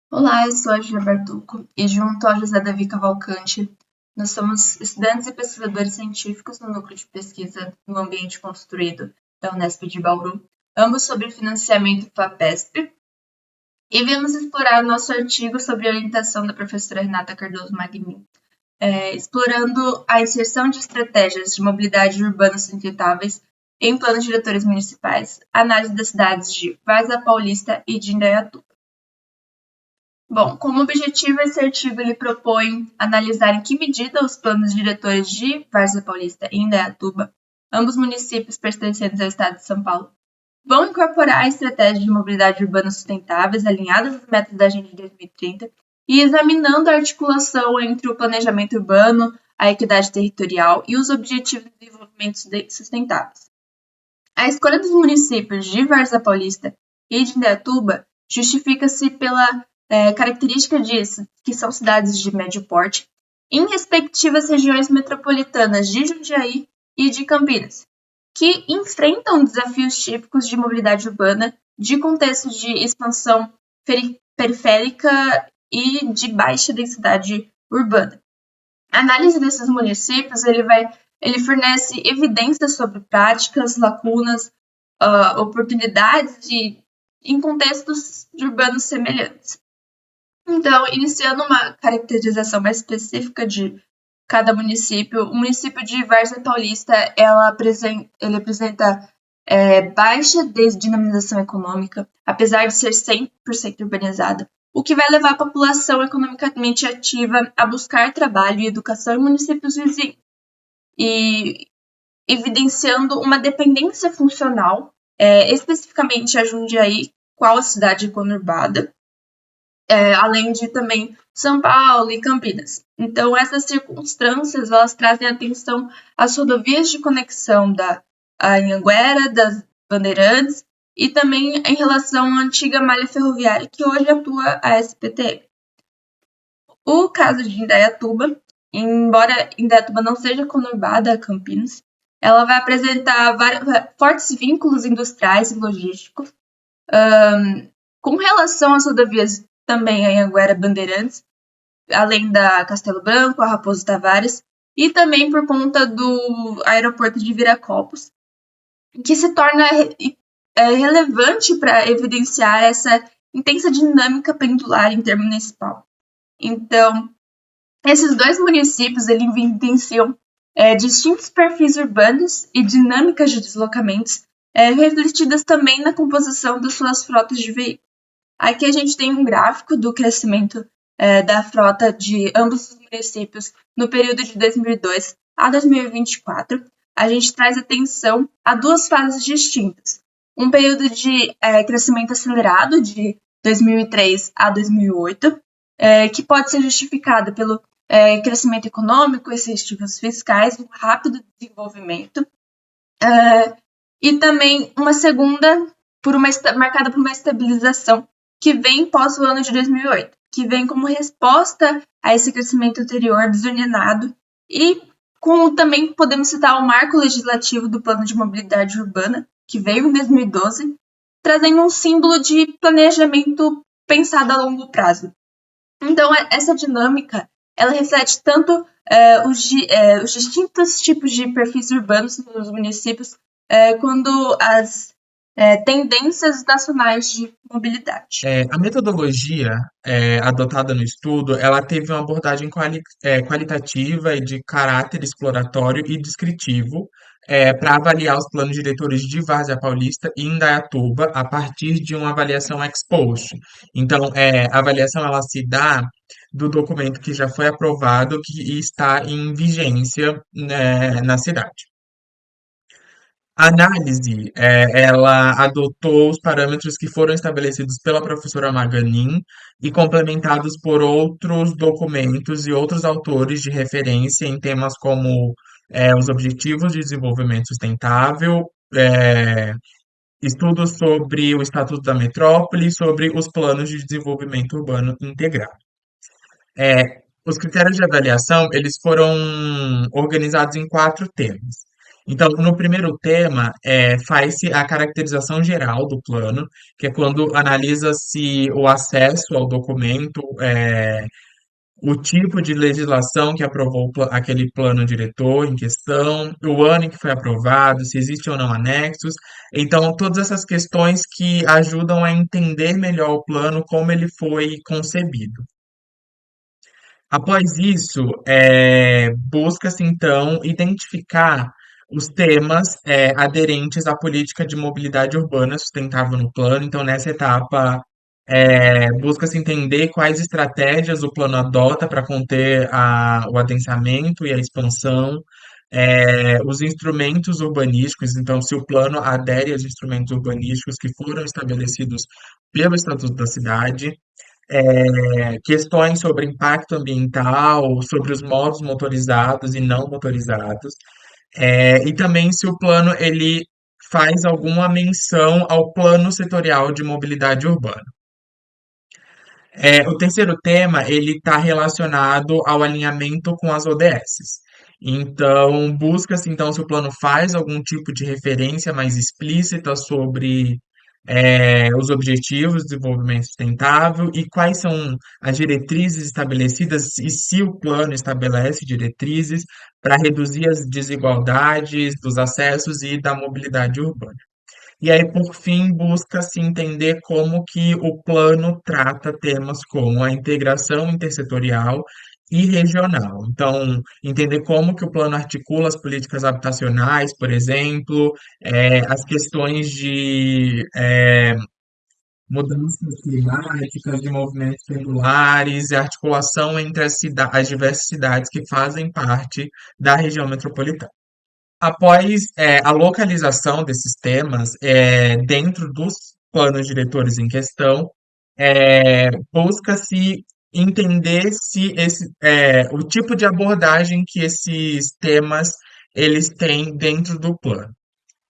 Olá, eu sou a Gia Bartuco e junto ao José Davi Cavalcante, nós somos estudantes e pesquisadores científicos no Núcleo de Pesquisa no Ambiente Construído da Unesp de Bauru, ambos sobre financiamento FAPESP, e viemos explorar o nosso artigo sobre a orientação da professora Renata Cardoso Magnin, explorando a inserção de estratégias de mobilidade urbana sustentáveis em planos diretores municipais, análise das cidades de Várzea Paulista e de Indaiatuba. Bom, como objetivo, esse artigo ele propõe analisar em que medida os planos diretores de Várzea Paulista e Indaiatuba, ambos municípios pertencentes ao estado de São Paulo, vão incorporar a estratégia de mobilidade urbana sustentáveis alinhadas às metas da Agenda de 2030 e examinando a articulação entre o planejamento urbano, a equidade territorial e os objetivos de desenvolvimento sustentáveis. A escolha dos municípios de Várzea Paulista e de Indaiatuba justifica-se pela característica disso, que são cidades de médio porte, em respectivas regiões metropolitanas de Jundiaí e de Campinas, que enfrentam desafios típicos de mobilidade urbana, de contextos de expansão periférica e de baixa densidade urbana. A análise desses municípios ele fornece evidências sobre práticas, lacunas, oportunidades em contextos urbanos semelhantes. Então, iniciando uma caracterização mais específica de cada município, o município de Várzea Paulista ele apresenta baixa desdinamização econômica, apesar de ser 100% urbanizada, o que vai levar a população economicamente ativa a buscar trabalho e educação em municípios vizinhos, e evidenciando uma dependência funcional, especificamente a Jundiaí, qual a cidade conurbada, além de também São Paulo e Campinas. Então, essas circunstâncias elas trazem atenção às rodovias de conexão da Anhanguera, das Bandeirantes, e também em relação à antiga malha ferroviária que hoje atua a SPTM. O caso de Indaiatuba, embora Indaiatuba não seja conurbada a Campinas, ela vai apresentar fortes vínculos industriais e logísticos. Com relação às rodovias também a Anhanguera Bandeirantes, além da Castelo Branco, a Raposo Tavares, e também por conta do aeroporto de Viracopos, que se torna relevante para evidenciar essa intensa dinâmica pendular intermunicipal. Então, esses dois municípios evidenciam distintos perfis urbanos e dinâmicas de deslocamentos, refletidas também na composição das suas frotas de veículos. Aqui a gente tem um gráfico do crescimento da frota de ambos os municípios no período de 2002 a 2024. A gente traz atenção a duas fases distintas. Um período de crescimento acelerado de 2003 a 2008, que pode ser justificado pelo crescimento econômico, incentivos fiscais, um rápido desenvolvimento, e também uma segunda marcada por uma estabilização que vem pós o ano de 2008, que vem como resposta a esse crescimento anterior desordenado e também podemos citar o marco legislativo do Plano de Mobilidade Urbana, que veio em 2012, trazendo um símbolo de planejamento pensado a longo prazo. Então, essa dinâmica, ela reflete tanto os distintos tipos de perfis urbanos nos municípios, quanto as tendências nacionais de mobilidade. A metodologia adotada no estudo, ela teve uma abordagem qualitativa e de caráter exploratório e descritivo para avaliar os planos diretores de Várzea Paulista e Indaiatuba a partir de uma avaliação ex post. Então, a avaliação ela se dá do documento que já foi aprovado e está em vigência, né, na cidade. A análise, ela adotou os parâmetros que foram estabelecidos pela professora Maganin e complementados por outros documentos e outros autores de referência em temas como os Objetivos de Desenvolvimento Sustentável, estudos sobre o Estatuto da Metrópole e sobre os Planos de Desenvolvimento Urbano Integrado. Os critérios de avaliação, eles foram organizados em quatro temas. Então, no primeiro tema, faz-se a caracterização geral do plano, que é quando analisa-se o acesso ao documento, o tipo de legislação que aprovou aquele plano diretor em questão, o ano em que foi aprovado, se existe ou não anexos. Então, todas essas questões que ajudam a entender melhor o plano, como ele foi concebido. Após isso, busca-se então identificar os temas aderentes à política de mobilidade urbana sustentável no plano. Então, nessa etapa, busca-se entender quais estratégias o plano adota para conter o adensamento e a expansão, os instrumentos urbanísticos. Então, se o plano adere aos instrumentos urbanísticos que foram estabelecidos pelo Estatuto da Cidade, questões sobre impacto ambiental, sobre os modos motorizados e não motorizados, e também se o plano ele faz alguma menção ao plano setorial de mobilidade urbana. O terceiro tema, ele está relacionado ao alinhamento com as ODS. Então, busca-se então se o plano faz algum tipo de referência mais explícita sobre os objetivos de desenvolvimento sustentável e quais são as diretrizes estabelecidas e se o plano estabelece diretrizes para reduzir as desigualdades dos acessos e da mobilidade urbana. E aí, por fim, busca-se entender como que o plano trata temas como a integração intersetorial e regional. Então, entender como que o plano articula as políticas habitacionais, por exemplo, as questões de mudanças climáticas, de movimentos pendulares, e a articulação entre as diversas cidades que fazem parte da região metropolitana. Após a localização desses temas dentro dos planos diretores em questão, busca-se entender se o tipo de abordagem que esses temas eles têm dentro do plano.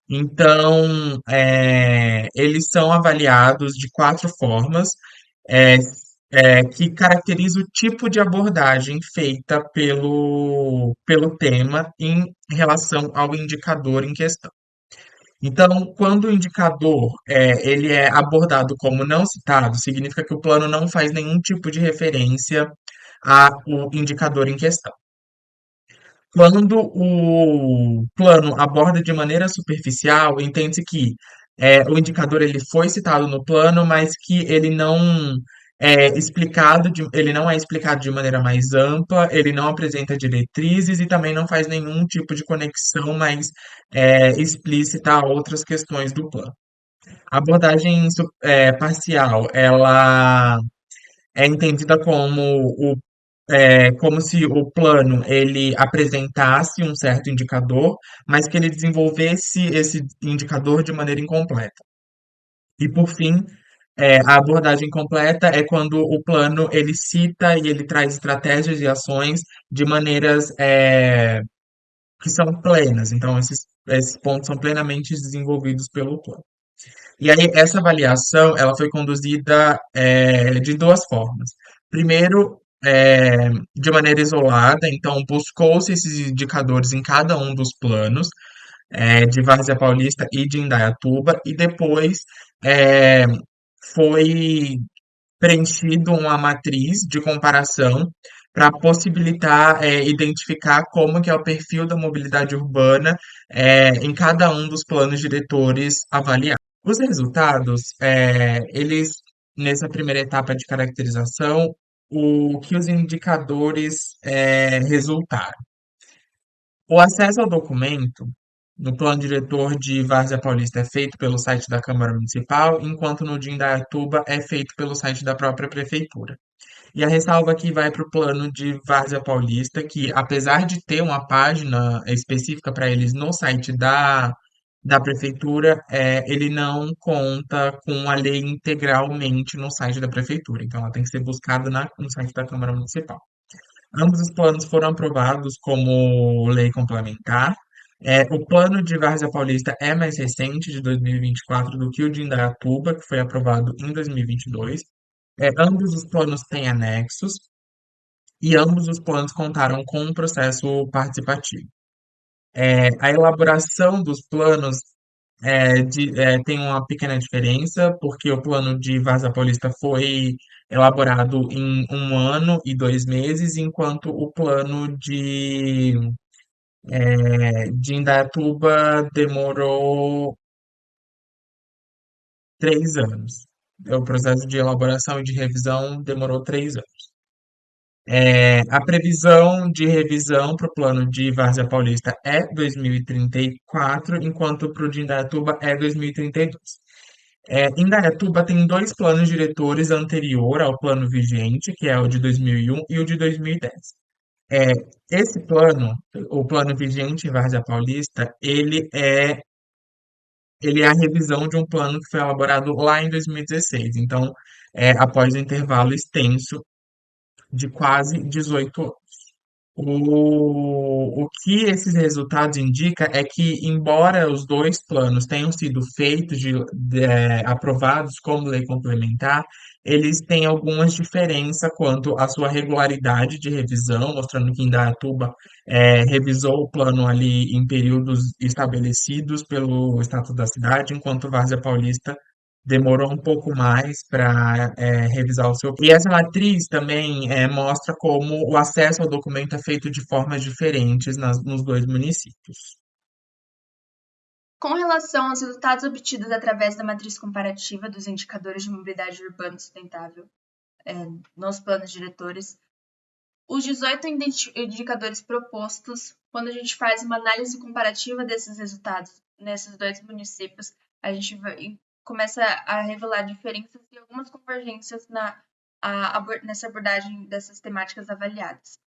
Então, eles são avaliados de quatro formas, é, que caracteriza o tipo de abordagem feita pelo tema em relação ao indicador em questão. Então, quando o indicador ele é abordado como não citado, significa que o plano não faz nenhum tipo de referência ao indicador em questão. Quando o plano aborda de maneira superficial, entende-se que o indicador ele foi citado no plano, mas que ele não é explicado de maneira mais ampla, ele não apresenta diretrizes e também não faz nenhum tipo de conexão mais explícita a outras questões do plano. A abordagem parcial, ela é entendida como se o plano ele apresentasse um certo indicador, mas que ele desenvolvesse esse indicador de maneira incompleta. E por fim, a abordagem completa é quando o plano ele cita e ele traz estratégias e ações de maneiras que são plenas. Então, esses pontos são plenamente desenvolvidos pelo plano. E aí, essa avaliação, ela foi conduzida de duas formas. Primeiro, de maneira isolada, então buscou-se esses indicadores em cada um dos planos, de Várzea Paulista e de Indaiatuba, e depois é, foi preenchido uma matriz de comparação para possibilitar identificar como que é o perfil da mobilidade urbana em cada um dos planos diretores avaliados. Os resultados, eles, nessa primeira etapa de caracterização, o que os indicadores resultaram. O acesso ao documento no plano diretor de Várzea Paulista é feito pelo site da Câmara Municipal, enquanto no de Indaiatuba é feito pelo site da própria Prefeitura. E a ressalva aqui vai para o plano de Várzea Paulista, que apesar de ter uma página específica para eles no site da Prefeitura, ele não conta com a lei integralmente no site da Prefeitura. Então, ela tem que ser buscada no site da Câmara Municipal. Ambos os planos foram aprovados como lei complementar. O plano de Várzea Paulista é mais recente, de 2024, do que o de Indaiatuba, que foi aprovado em 2022. Ambos os planos têm anexos e ambos os planos contaram com um processo participativo. A elaboração dos planos tem uma pequena diferença, porque o plano de Vaza Paulista foi elaborado em 1 ano e 2 meses, enquanto o plano de Indaiatuba demorou 3 anos. O processo de elaboração e de revisão demorou 3 anos. A previsão de revisão para o plano de Várzea Paulista é 2034, enquanto para o de Indaiatuba é 2032. Indaiatuba tem dois planos diretores anterior ao plano vigente, que é o de 2001 e o de 2010. É, esse plano, o plano vigente em Várzea Paulista, ele é a revisão de um plano que foi elaborado lá em 2016. Então, após um intervalo extenso de quase 18 anos. O que esses resultados indicam é que, embora os dois planos tenham sido feitos, aprovados como lei complementar, eles têm algumas diferenças quanto à sua regularidade de revisão, mostrando que Indaiatuba revisou o plano ali em períodos estabelecidos pelo Estatuto da Cidade, enquanto Várzea Paulista demorou um pouco mais para revisar o seu. E essa matriz também mostra como o acesso ao documento é feito de formas diferentes nos dois municípios. Com relação aos resultados obtidos através da matriz comparativa dos indicadores de mobilidade urbana sustentável nos planos diretores, os 18 indicadores propostos, quando a gente faz uma análise comparativa desses resultados nesses dois municípios, a gente começa a revelar diferenças e algumas convergências nessa abordagem dessas temáticas avaliadas.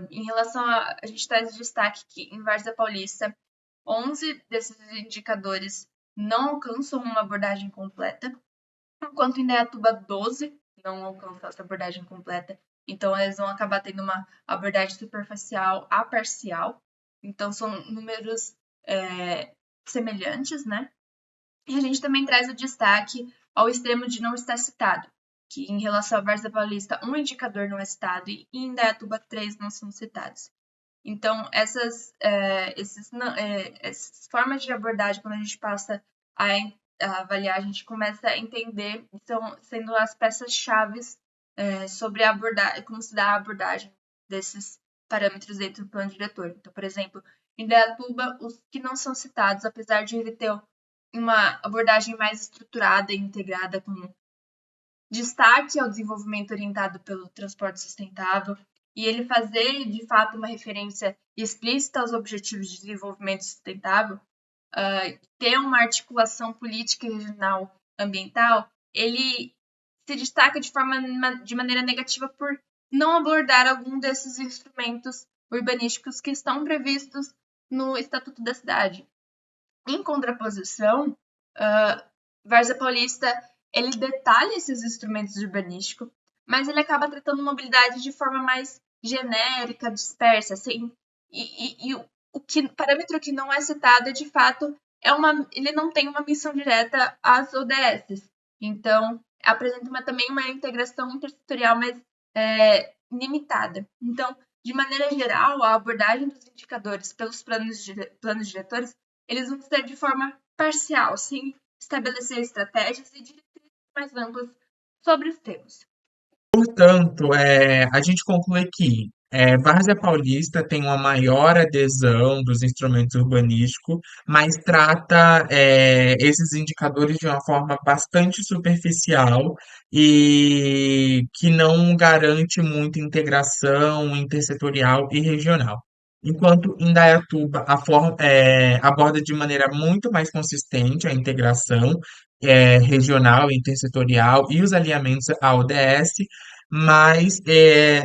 Em relação a gente traz destaque que em Várzea Paulista, 11 desses indicadores não alcançam uma abordagem completa, enquanto em Indaiatuba 12 não alcançam essa abordagem completa. Então, eles vão acabar tendo uma abordagem superficial a parcial. Então, são números semelhantes, né? E a gente também traz o destaque ao extremo de não estar citado, que em relação à Várzea Paulista, um indicador não é citado e em Indaiatuba 3 não são citados. Então, essas formas de abordagem, quando a gente passa a avaliar, a gente começa a entender, sendo as peças-chave sobre como se dá a abordagem desses parâmetros dentro do plano diretor. Então, por exemplo, em Indaiatuba, os que não são citados, apesar de ele ter uma abordagem mais estruturada e integrada, com destaque ao desenvolvimento orientado pelo transporte sustentável, e ele fazer, de fato, uma referência explícita aos objetivos de desenvolvimento sustentável, ter uma articulação política e regional ambiental, ele se destaca de maneira negativa por não abordar algum desses instrumentos urbanísticos que estão previstos no Estatuto da Cidade. Em contraposição, Várzea Paulista ele detalha esses instrumentos urbanísticos, mas ele acaba tratando mobilidade de forma mais genérica, dispersa, assim, e parâmetro que não é citado é, de fato, ele não tem uma missão direta às ODS. Então, apresenta também uma integração intersetorial mais limitada. Então, de maneira geral, a abordagem dos indicadores pelos planos diretores, eles vão ser de forma parcial, sem estabelecer estratégias e diretrizes mais amplas sobre os temas. Portanto, a gente conclui que Várzea Paulista tem uma maior adesão dos instrumentos urbanísticos, mas trata esses indicadores de uma forma bastante superficial e que não garante muita integração intersetorial e regional. Enquanto Indaiatuba aborda de maneira muito mais consistente a integração regional e intersetorial e os alinhamentos à ODS, mas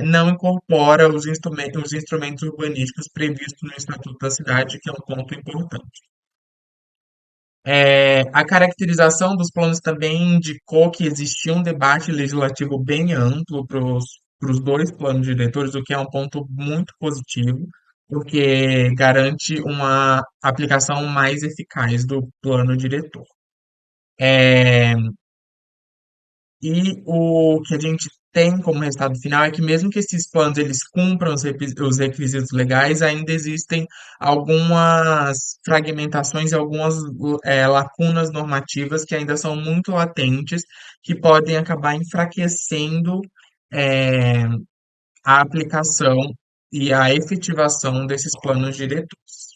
não incorpora os instrumentos urbanísticos previstos no Estatuto da Cidade, que é um ponto importante. A caracterização dos planos também indicou que existia um debate legislativo bem amplo para os dois planos diretores, o que é um ponto muito positivo, porque garante uma aplicação mais eficaz do plano diretor. E o que a gente tem como resultado final é que mesmo que esses planos eles cumpram os requisitos legais, ainda existem algumas fragmentações e algumas lacunas normativas que ainda são muito latentes, que podem acabar enfraquecendo é, a aplicação e a efetivação desses planos diretores.